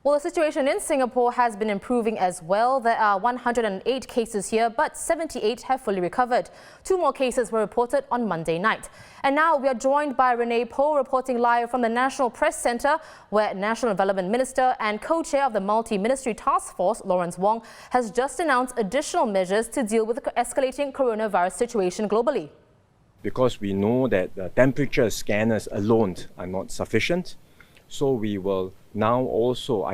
Well, the situation in Singapore has been improving as well. There are 108 cases here, but 78 have fully recovered. 2 more cases were reported on Monday night. And now we are joined by Renee Poh, reporting live from the National Press Centre, where National Development Minister and co-chair of the Multi-Ministry Task Force, Lawrence Wong, has just announced additional measures to deal with the escalating coronavirus situation globally. Because we know that the temperature scanners alone are not sufficient, so we will now also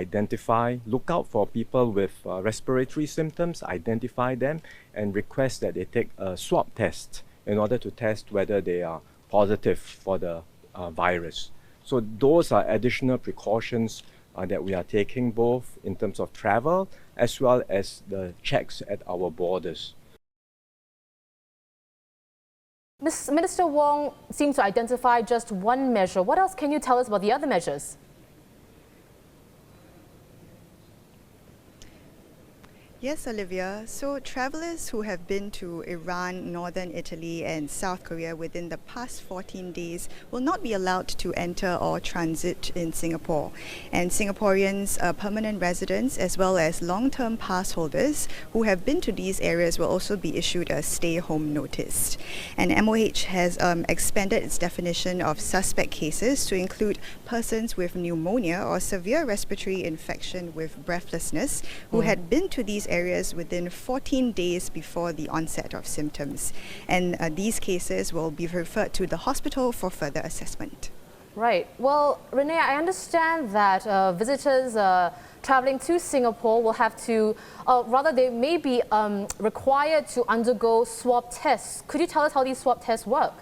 look out for people with respiratory symptoms, identify them, and request that they take a swab test in order to test whether they are positive for the virus. So those are additional precautions that we are taking, both in terms of travel as well as the checks at our borders. Minister Wong seems to identify just one measure. What else can you tell us about the other measures? Yes, Olivia. So travellers who have been to Iran, northern Italy and South Korea within the past 14 days will not be allowed to enter or transit in Singapore. And Singaporeans, permanent residents as well as long-term pass holders who have been to these areas will also be issued a stay-home notice. And MOH has expanded its definition of suspect cases to include persons with pneumonia or severe respiratory infection with breathlessness who had been to these areas within 14 days before the onset of symptoms. And these cases will be referred to the hospital for further assessment. Right. Well, Renee, I understand that visitors travelling to Singapore will have to, they may be required to undergo swab tests. Could you tell us how these swab tests work?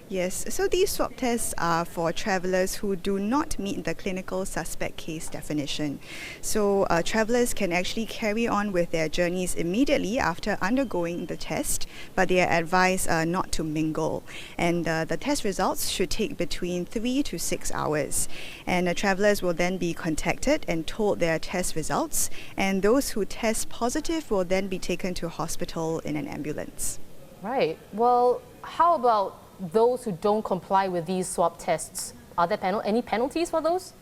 Yes, so these swab tests are for travellers who do not meet the clinical suspect case definition. So travellers can actually carry on with their journeys immediately after undergoing the test, but they are advised not to mingle. And the test results should take between 3 to 6 hours. And travellers will then be contacted and told their test results, and those who test positive will then be taken to hospital in an ambulance. Right. Well, how about those who don't comply with these swab tests? Are there any penalties for those?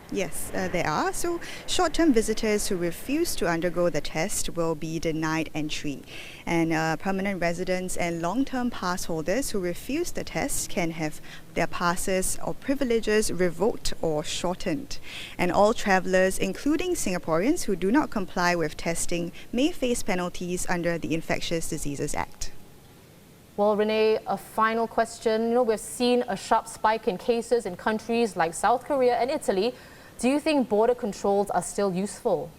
Yes, there are. So short-term visitors who refuse to undergo the test will be denied entry. And permanent residents and long-term pass holders who refuse the test can have their passes or privileges revoked or shortened. And all travellers, including Singaporeans who do not comply with testing, may face penalties under the Infectious Diseases Act. Well, Renee, a final question. We've seen a sharp spike in cases in countries like South Korea and Italy. Do you think border controls are still useful?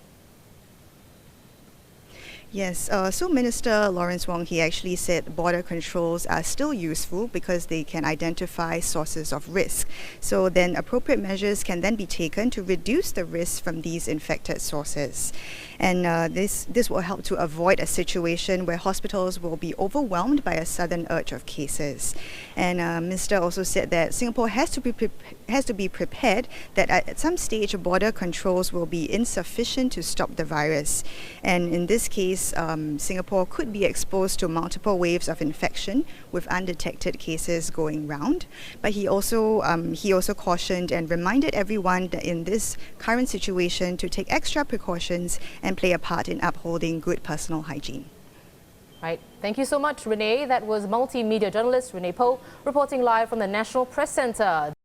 Yes, so Minister Lawrence Wong, he actually said border controls are still useful because they can identify sources of risk. So then appropriate measures can then be taken to reduce the risk from these infected sources. And this will help to avoid a situation where hospitals will be overwhelmed by a sudden urge of cases. And Minister also said that Singapore has to be prepared that at some stage border controls will be insufficient to stop the virus. And in this case, Singapore could be exposed to multiple waves of infection with undetected cases going round. But he also cautioned and reminded everyone that in this current situation to take extra precautions and play a part in upholding good personal hygiene. Right. Thank you so much, Renee. That was multimedia journalist Renee Poh reporting live from the National Press Centre.